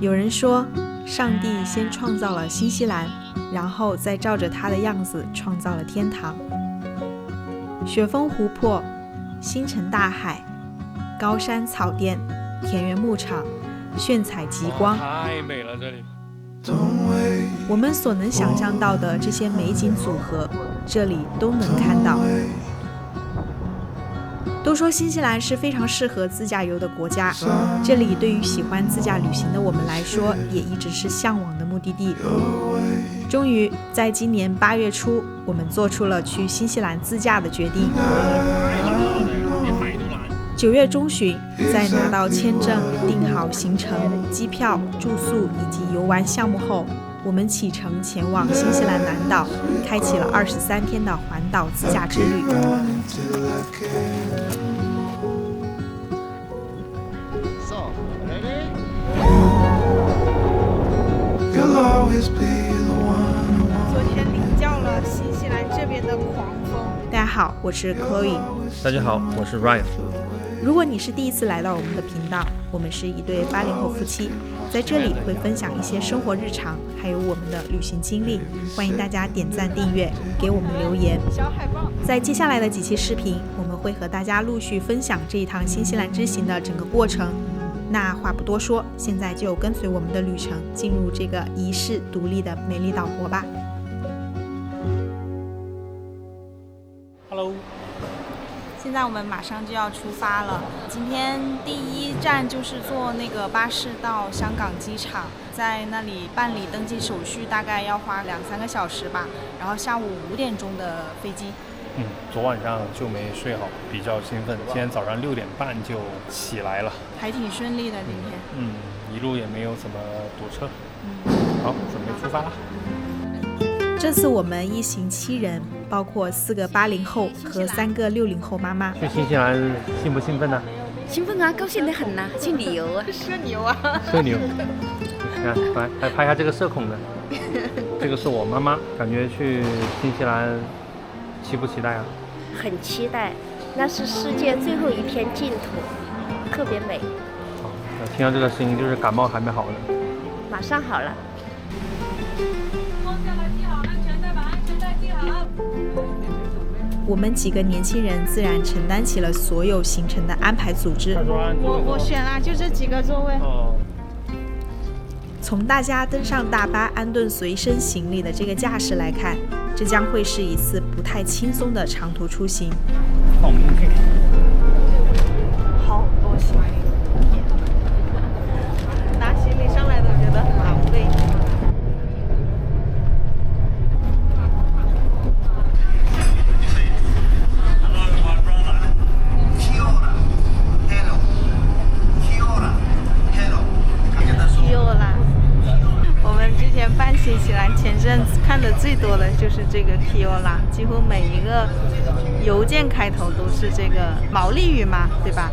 有人说，上帝先创造了新西兰，然后再照着他的样子创造了天堂。雪峰湖泊、星辰大海、高山草甸、田园牧场、炫彩极光，太美了这里。我们所能想象到的这些美景组合，这里都能看到。都说新西兰是非常适合自驾游的国家，这里对于喜欢自驾旅行的我们来说，也一直是向往的目的地。终于在今年8月初，我们做出了去新西兰自驾的决定。9月中旬，在拿到签证、订好行程、机票、住宿以及游玩项目后，我们启程前往新西兰南岛，开启了23天的环岛自驾之旅。昨天领教了新西兰这边的狂风。大家好，我是 Chloe。大家好，我是 Ryan。如果你是第一次来到我们的频道，我们是一对80后夫妻，在这里会分享一些生活日常，还有我们的旅行经历。欢迎大家点赞、订阅，给我们留言。在接下来的几期视频，我们会和大家陆续分享这一趟新西兰之行的整个过程。那话不多说，现在就跟随我们的旅程，进入这个遗世独立的美丽岛国吧。Hello。现在我们马上就要出发了，今天第一站就是坐那个巴士到香港机场，在那里办理登记手续，大概要花2-3个小时吧，然后下午5点钟的飞机。昨晚上就没睡好，比较兴奋，今天早上6点半就起来了，还挺顺利的今天。一路也没有怎么堵车。好，准备出发了。这次我们一行7人，包括4个80后和3个60后妈妈。去新西兰兴不兴奋呢？兴奋啊，高兴得很呐！去旅游啊，社牛啊，社牛。你看，来拍一下这个社恐的。这个是我妈妈，感觉去新西兰期不期待啊？很期待，那是世界最后一片净土，特别美。听到这个声音，就是感冒还没好呢。马上好了。我们几个年轻人自然承担起了所有行程的安排组织。我选了，就这几个座位。从大家登上大巴安顿随身行李的这个架势来看，这将会是一次不太轻松的长途出行。好多行李，拿行李上来都觉得很狼狈。办新西兰签证看的最多的就是这个 Kiola， 几乎每一个邮件开头都是这个毛利语嘛，对吧？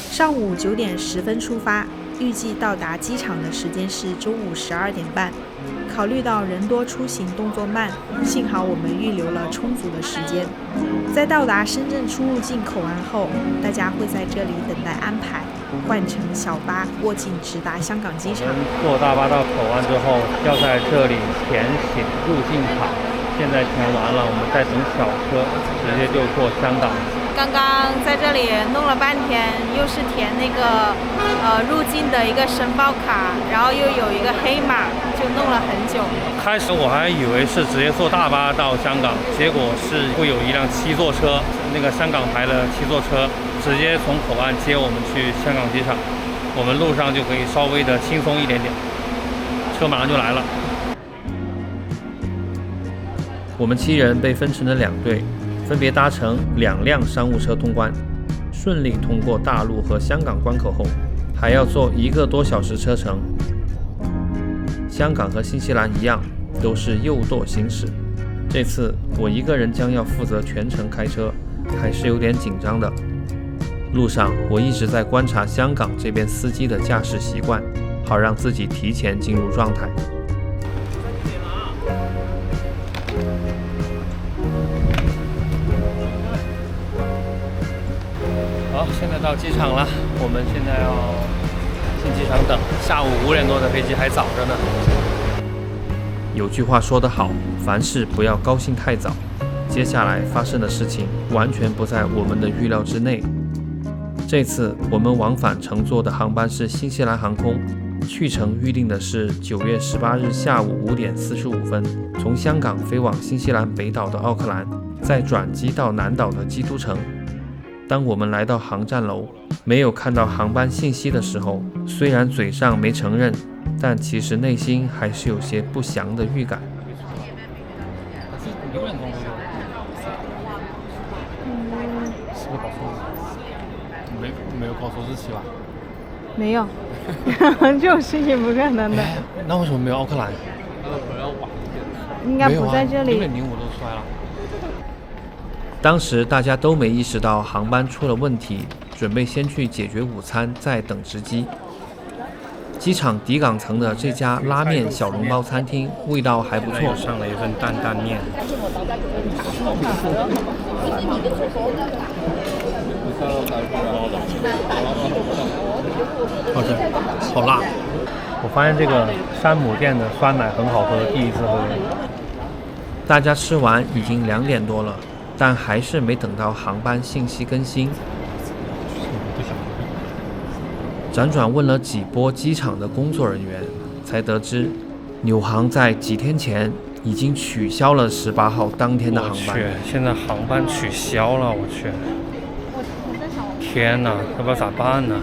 上午9点10分出发，预计到达机场的时间是中午12点半。考虑到人多出行动作慢，幸好我们预留了充足的时间。在到达深圳出入境口岸后，大家会在这里等待安排，换乘小巴过境直达香港机场。坐大巴到口岸之后，要在这里填写入境卡。现在填完了，我们再等小车，直接就过香港。刚刚在这里弄了半天，又是填那个入境的一个申报卡，然后又有一个黑码，就弄了很久。开始我还以为是直接坐大巴到香港，结果是会有一辆7座车，那个香港牌的7座车，直接从口岸接我们去香港机场。我们路上就可以稍微的轻松一点点，车马上就来了。我们7人被分成了2队，分别搭乘2辆商务车通关，顺利通过大陆和香港关口后，还要坐1个多小时车程。香港和新西兰一样，都是右舵行驶。这次我一个人将要负责全程开车，还是有点紧张的。路上我一直在观察香港这边司机的驾驶习惯，好让自己提前进入状态。好，现在到机场了，我们现在要进机场等，下午5点多的飞机还早着呢。有句话说得好，凡事不要高兴太早。接下来发生的事情完全不在我们的预料之内。这次我们往返乘坐的航班是新西兰航空，去程预定的是9月18日下午5点45分，从香港飞往新西兰北岛的奥克兰，再转机到南岛的基督城。当我们来到航站楼，没有看到航班信息的时候，虽然嘴上没承认，但其实内心还是有些不祥的预感。是不是告诉没有告诉日期吧？没有，这种事情不可能的。那为什么没有奥克兰？应该不在这里。6.05都出来了。当时大家都没意识到航班出了问题，准备先去解决午餐，再等值机。机场底港层的这家拉面小笼包餐厅味道还不错，上了一份担担面。好吃，好辣。我发现这个山姆店的酸奶很好喝，第一次喝。大家吃完已经2点多了，但还是没等到航班信息更新。辗转问了几波机场的工作人员，才得知纽航在几天前已经取消了18号当天的航班。我去，现在航班取消了，我去！天哪，要不要咋办呢？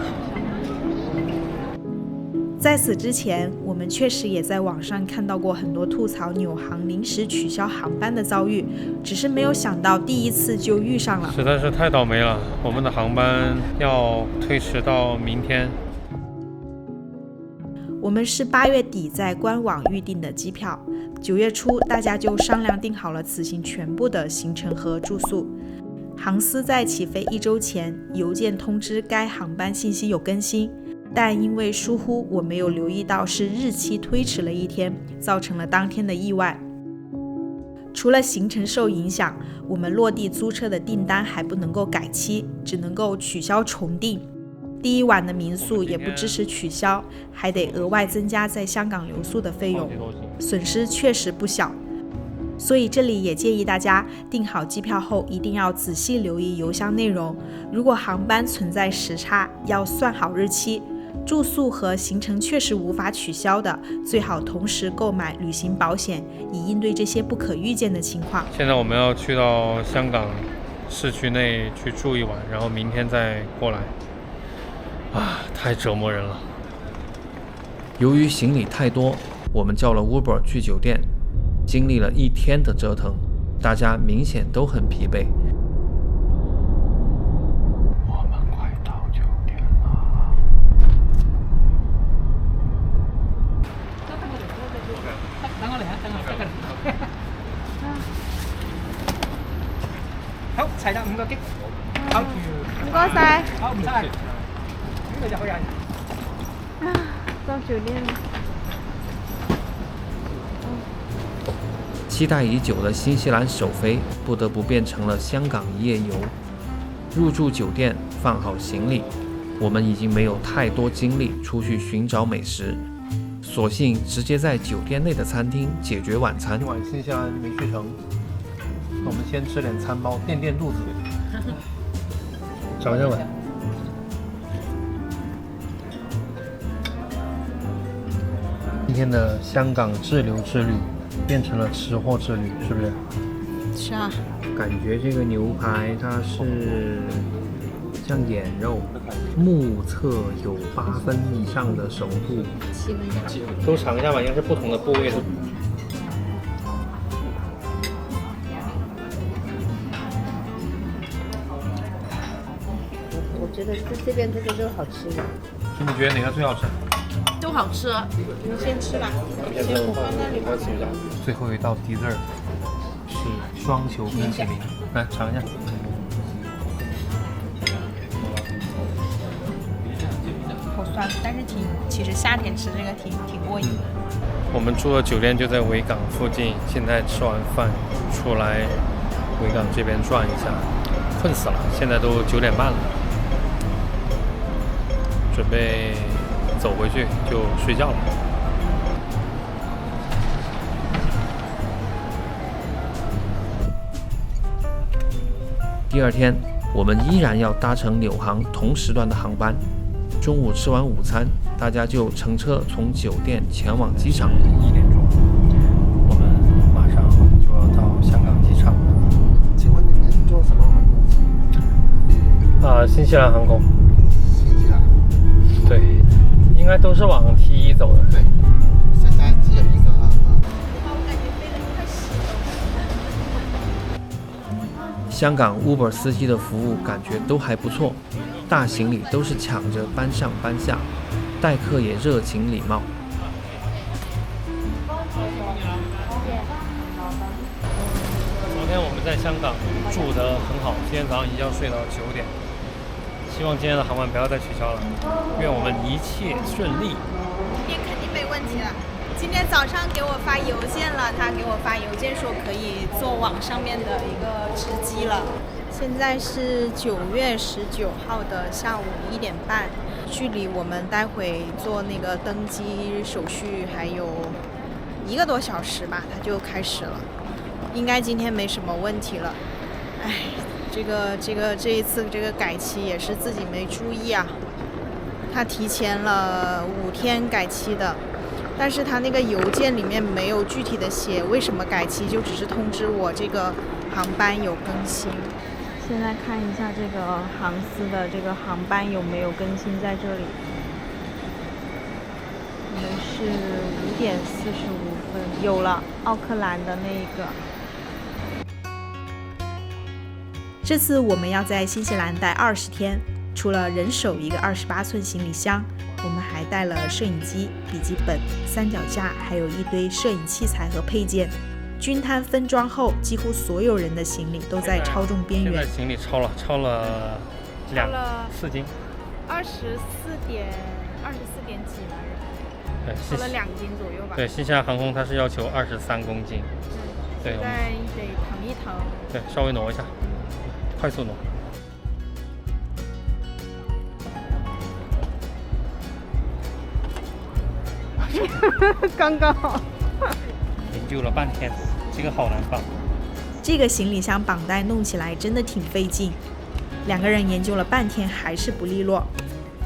在此之前，我们确实也在网上看到过很多吐槽纽航临时取消航班的遭遇，只是没有想到第一次就遇上了。实在是太倒霉了，我们的航班要推迟到明天。我们是8月底在官网预订的机票，9月初大家就商量定好了此行全部的行程和住宿。航司在起飞1周前邮件通知该航班信息有更新，但因为疏忽，我没有留意到是日期推迟了1天，造成了当天的意外。除了行程受影响，我们落地租车的订单还不能够改期，只能够取消重订。第一晚的民宿也不支持取消，还得额外增加在香港留宿的费用，损失确实不小。所以这里也建议大家订好机票后一定要仔细留意邮箱内容，如果航班存在时差，要算好日期。住宿和行程确实无法取消的，最好同时购买旅行保险，以应对这些不可预见的情况。现在我们要去到香港市区内去住一晚，然后明天再过来。太折磨人了。由于行李太多，我们叫了 Uber 去酒店，经历了1天的折腾，大家明显都很疲惫。我们快到酒店了。好，齊啦5個擊。好，唔該晒。好，唔該。呢個就可以。到酒店了。期待已久的新西兰首飞不得不变成了香港一夜游。入住酒店，放好行李，我们已经没有太多精力出去寻找美食，索性直接在酒店内的餐厅解决晚餐。今晚新西兰没去成，我们先吃点餐包垫肚子。尝一下吧。今天的香港滞留之旅变成了吃货之旅，是不是？是啊。感觉这个牛排它是像眼肉，目测有8分以上的熟度7分熟。都尝一下吧，应该是不同的部位的。我觉得这边这个都好吃的。你觉得哪个最好吃？都好吃，你先吃吧。最后一道dessert是双球冰淇淋，来尝一下。好酸，但是其实夏天吃这个挺过瘾的。我们住的酒店就在维港附近，现在吃完饭出来维港这边转一下，困死了，现在都9点半了，准备走走回去就睡觉了。第二天，我们依然要搭乘纽航同时段的航班。中午吃完午餐，大家就乘车从酒店前往机场。1点钟，我们马上就要到香港机场了。请问你们坐什么航空？新西兰航空。新西兰。对，应该都是往 T1 走的。对，现在只有一个。香港 Uber 司机的服务感觉都还不错，大行李都是抢着搬上搬下，待客也热情礼貌。昨天我们在香港住得很好，今天早上一觉睡到9点。希望今天的航班不要再取消了，愿我们一切顺利。明天肯定没问题了。今天早上给我发邮件了，他给我发邮件说可以坐网上面的一个直机了。现在是9月19号的下午1点半，距离我们待会做那个登机手续还有1个多小时吧，它就开始了。应该今天没什么问题了。哎，这一次这个改期也是自己没注意啊，他提前了5天改期的。但是他那个邮件里面没有具体的写为什么改期，就只是通知我这个航班有更新。现在看一下这个航司的这个航班有没有更新在这里。我们是5点45分，有了奥克兰的那一个。这次我们要在新西兰待20天，除了人手一个28寸行李箱，我们还带了摄影机、笔记本、三脚架，还有一堆摄影器材和配件。均摊分装后，几乎所有人的行李都在超重边缘。现在行李超了4斤24点几了，对，超了2斤左右吧。对，新西兰航空它是要求23公斤。对，现在得腾一腾。对，稍微挪一下，快速挪。刚刚好。研究了半天，这个好难放。这个行李箱绑带弄起来真的挺费劲，2个人研究了半天还是不利落。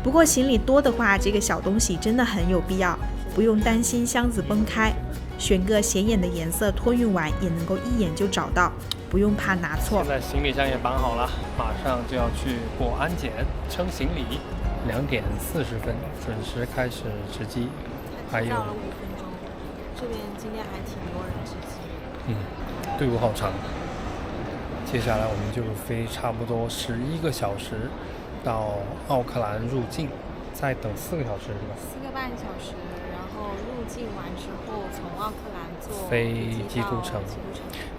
不过行李多的话，这个小东西真的很有必要，不用担心箱子崩开，选个显眼的颜色，托运完也能够一眼就找到，不用怕拿错。现在行李箱也绑好了，马上就要去过安检称行李。2点40分准时开始值机，还有5分钟。这边今天还挺多人值机。队伍好长。接下来我们就飞差不多11个小时到奥克兰入境，再等4个小时是吧？4个半小时，然后入境完之后从奥克兰坐飞基督城。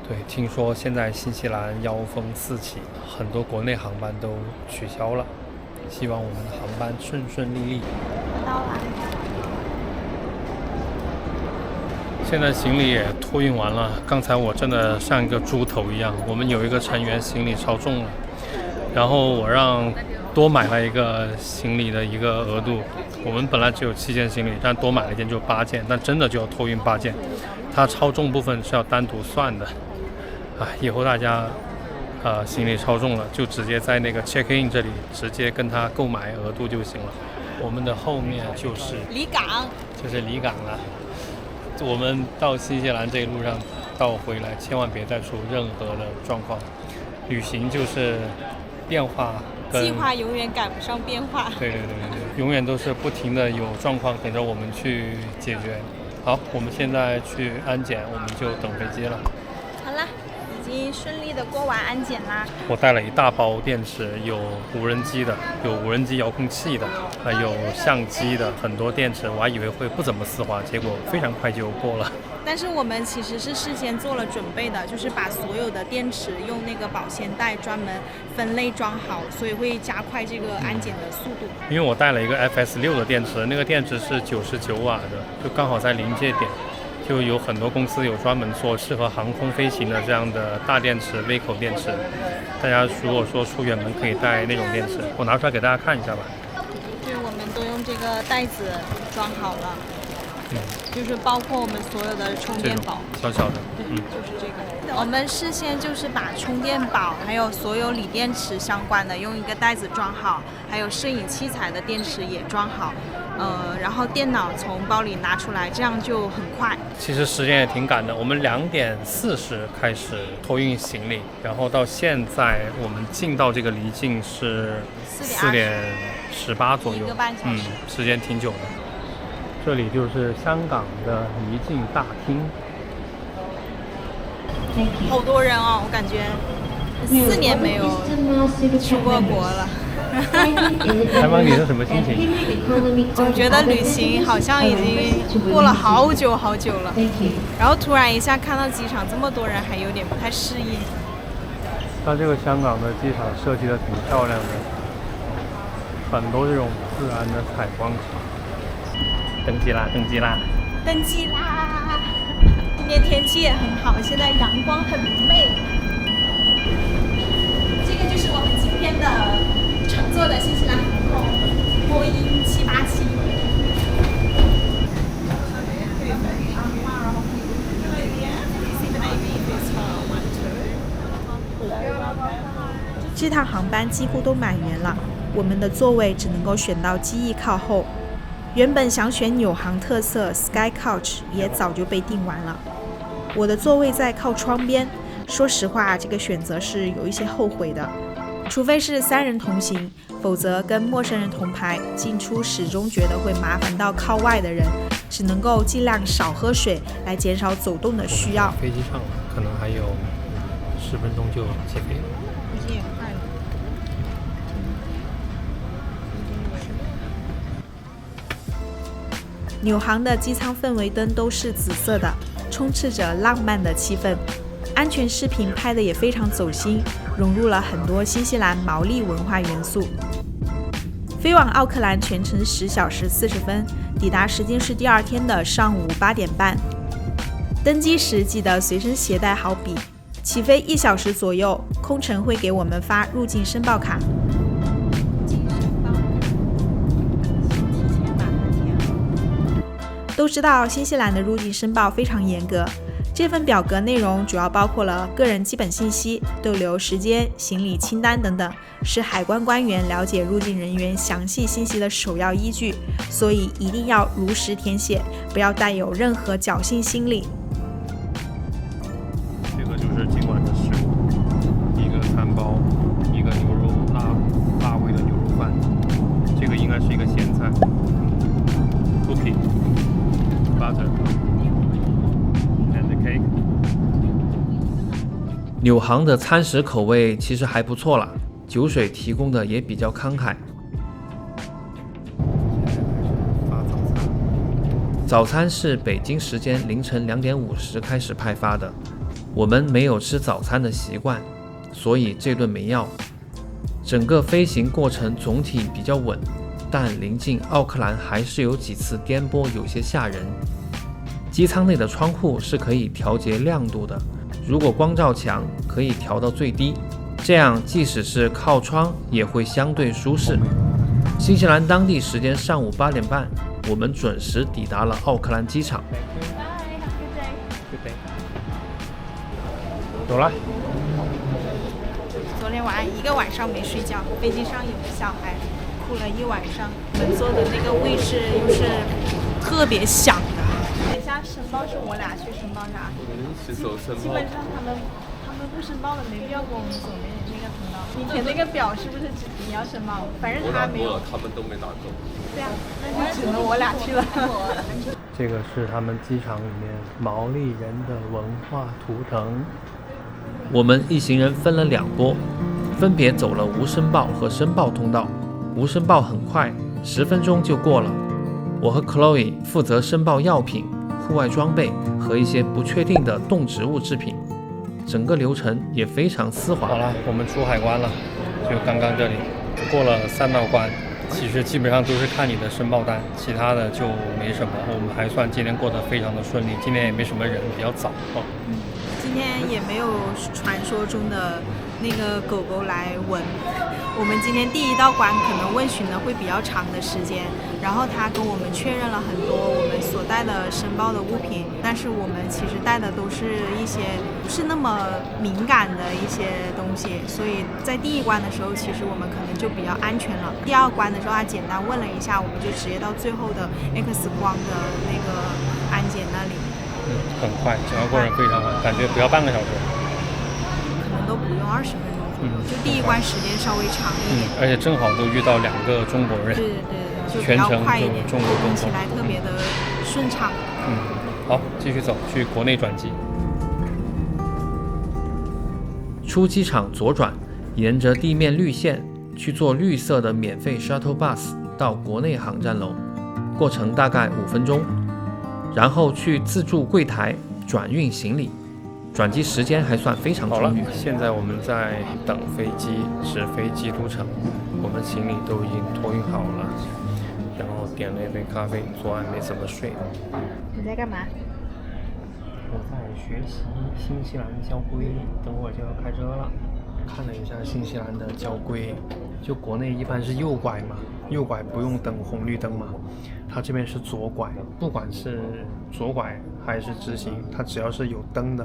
对，听说现在新西兰妖风四起，很多国内航班都取消了，希望我们的航班顺顺利利。到了。现在行李也托运完了，刚才我真的像一个猪头一样。我们有一个成员行李超重了，然后我让多买了一个行李的一个额度。我们本来只有7件行李，但多买了一件就8件，但真的就要托运8件。它超重部分是要单独算的。以后大家行李超重了，就直接在那个 check in 这里直接跟他购买额度就行了。我们的后面就是离港，就是离港了。我们到新西兰这一路上到回来，千万别再出任何的状况。旅行就是变化跟计划永远赶不上变化。对，永远都是不停的有状况等着我们去解决。好，我们现在去安检，我们就等飞机了。好啦，已经顺利的过完安检啦。我带了一大包电池，有无人机的，有无人机遥控器的，还有相机的，很多电池。我还以为会不怎么丝滑，结果非常快就过了。但是我们其实是事先做了准备的，就是把所有的电池用那个保鲜袋专门分类装好，所以会加快这个安检的速度。因为我带了一个 FS6 的电池，那个电池是99瓦的，就刚好在临界点。就有很多公司有专门做适合航空飞行的这样的大电池、微口电池。大家如果说出远门可以带那种电池，我拿出来给大家看一下吧。对，我们都用这个袋子装好了，就是包括我们所有的充电宝，小小的，就是这个。我们事先就是把充电宝还有所有锂电池相关的用一个袋子装好，还有摄影器材的电池也装好，然后电脑从包里拿出来，这样就很快。其实时间也挺赶的，我们2点40开始托运行李，然后到现在我们进到这个离境是4点18左右，一个半小时，时间挺久的。这里就是香港的离境大厅，好多人哦，我感觉4年没有出过国了。采访你是什么心情？总觉得旅行好像已经过了好久好久了，然后突然一下看到机场这么多人，还有点不太适应。它这个香港的机场设计的挺漂亮的，很多这种自然的采光场。登机啦！登机啦！登机啦！今天天气也很好，现在阳光很媚。这个就是我们今天的乘坐的新西兰航空波音787。这趟航班几乎都满员了，我们的座位只能够选到机翼靠后。原本想选纽航特色 Sky Couch 也早就被订完了。我的座位在靠窗边，说实话，这个选择是有一些后悔的。除非是3人同行，否则跟陌生人同排进出始终觉得会麻烦到靠外的人，只能够尽量少喝水来减少走动的需要。飞机上了，可能还有10分钟就起飞了。已经也快了。纽航的机舱氛围灯都是紫色的，充斥着浪漫的气氛。安全视频拍得也非常走心，融入了很多新西兰毛利文化元素。飞往奥克兰全程10小时40分，抵达时间是第2天的上午8点半。登机时记得随身携带好笔。起飞1小时左右，空乘会给我们发入境申报卡。都知道新西兰的入境申报非常严格，这份表格内容主要包括了个人基本信息、逗留时间、行李清单等等，是海关官员了解入境人员详细信息的首要依据，所以一定要如实填写，不要带有任何侥幸心理。这个就是今晚的食物，一个餐包，一个牛肉辣味的牛肉饭，这个应该是一个咸菜 ，cookie。butter and the cake。纽航的餐食口味其实还不错啦，酒水提供的也比较慷慨。发早餐，早餐是北京时间凌晨2点50开始派发的，我们没有吃早餐的习惯，所以这顿没要。整个飞行过程总体比较稳，但临近奥克兰还是有几次颠簸，有些吓人。机舱内的窗户是可以调节亮度的，如果光照强，可以调到最低，这样即使是靠窗也会相对舒适。新西兰当地时间上午8点半，我们准时抵达了奥克兰机场。走了。昨天晚上1个晚上没睡觉，飞机上有个小孩哭了1晚上。我们坐的那个位置又是特别响的。等一下申报是我俩去申报啥？基本上他们不申报的，没必要跟我们走那个通道。你填那个表是不是你要申报？反正他没有，他们都没拿走。对啊，那就只能我俩去了。这个是他们机场里面毛利人的文化图腾。我们一行人分了2波，分别走了无申报和申报通道。无申报很快，10分钟就过了。我和 Chloe 负责申报药品、户外装备和一些不确定的动植物制品，整个流程也非常丝滑。好了，我们出海关了，就刚刚这里过了3道关，其实基本上都是看你的申报单，其他的就没什么。我们还算今天过得非常的顺利，今天也没什么人，比较早。今天也没有传说中的那个狗狗来闻。我们今天第一道关可能问询的会比较长的时间，然后他跟我们确认了很多我们所带的申报的物品，但是我们其实带的都是一些不是那么敏感的一些东西，所以在第一关的时候，其实我们可能就比较安全了。第二关的时候，他简单问了一下，我们就直接到最后的 X 光的那个安检那里。很快，整个过程非常快，感觉不要半个小时，可能都不用20分钟左右，就第一关时间稍微长一点。而且正好都遇到2个中国人，对，就比较快一点，全程就中国听起来特别的顺畅。好，继续走，去国内转机。出机场左转，沿着地面绿线去坐绿色的免费 shuttle bus 到国内航站楼，过程大概5分钟。然后去自助柜台转运行李，转机时间还算非常充裕。现在我们在等飞机直飞基督城，我们行李都已经托运好了，然后点了一杯咖啡，昨晚没怎么睡。你在干嘛？我在学习新西兰交规，等会儿就要开车了。看了一下新西兰的交规，就国内一般是右拐嘛，右拐不用等红绿灯嘛，它这边是左拐，不管是左拐还是直行，它只要是有灯的，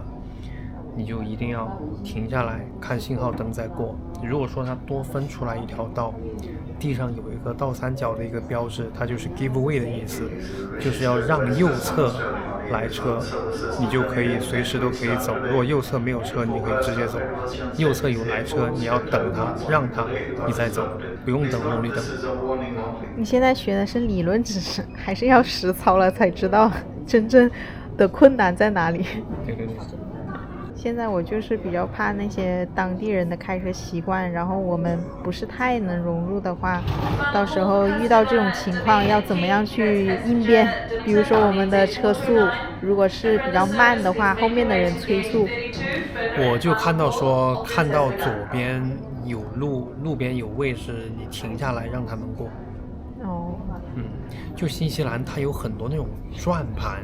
你就一定要停下来看信号灯再过。如果说它多分出来一条道，地上有一个倒三角的一个标志，它就是 give way 的意思，就是要让右侧来车，你就可以随时都可以走。如果右侧没有车，你可以直接走；右侧有来车，你要等它，让它，你再走，不用等红绿灯。你现在学的是理论知识，还是要实操了才知道真正的困难在哪里？对。现在我就是比较怕那些当地人的开车习惯，然后我们不是太能融入的话，到时候遇到这种情况要怎么样去应变？比如说我们的车速如果是比较慢的话，后面的人催速。我就看到左边有路边有位置，你停下来让他们过。就新西兰它有很多那种转盘，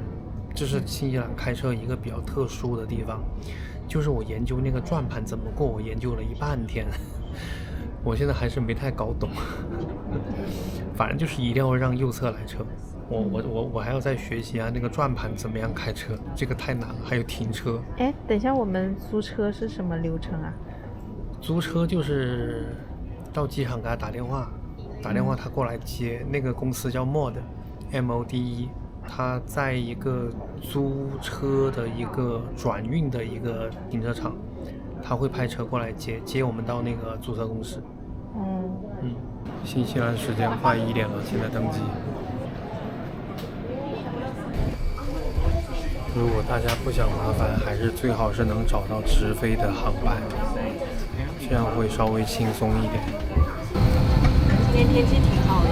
这是新西兰开车一个比较特殊的地方。就是我研究那个转盘怎么过，我研究了一半天，我现在还是没太搞懂。反正就是一定要让右侧来车。我还要再学习那个转盘怎么样开车，这个太难了。还有停车。等一下，我们租车是什么流程啊？租车就是到机场给他打电话他过来接。那个公司叫 MODE。他在一个租车的一个转运的一个停车场，他会派车过来接我们到那个租车公司。新西兰时间快1点了，现在登机。如果大家不想麻烦，还是最好是能找到直飞的航班，这样会稍微轻松一点。今天天气挺好的，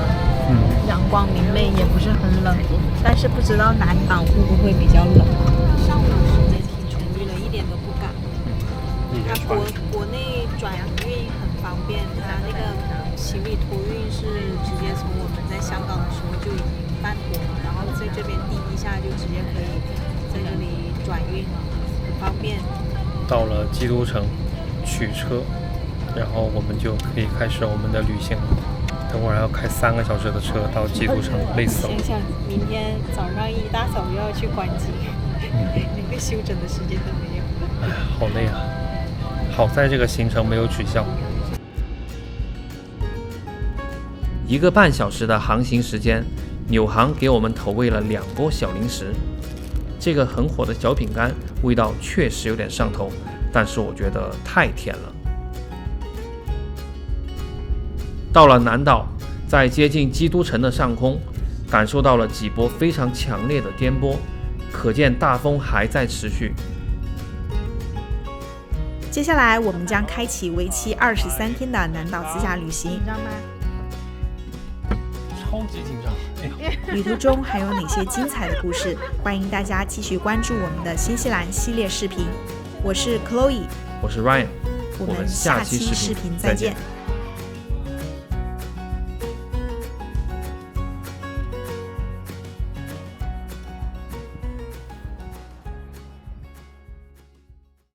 阳光明媚，也不是很冷，但是不知道南岛会不会比较冷。上午时间挺充裕的，一点都不赶。它国内转运很方便，它那个行李托运是直接从我们在香港的时候就已经办妥了，然后在这边滴一下就直接可以在这里转运了，很方便。到了基督城取车，然后我们就可以开始我们的旅行了。等会儿还要开3个小时的车到基督城，累死了。想明天早上一大早又要去关机，连个休整的时间都没有。好累啊！好在这个行程没有取消。1个半小时的航行时间，纽航给我们投喂了2波小零食。这个很火的小饼干味道确实有点上头，但是我觉得太甜了。到了南岛，在接近基督城的上空，感受到了几波非常强烈的颠簸，可见大风还在持续。接下来我们将开启为期23天的南岛自驾旅行。紧张吗？超级紧张！旅途中还有哪些精彩的故事？欢迎大家继续关注我们的新西兰系列视频。我是 Chloe， 我是 Ryan， 我们下期视频再见。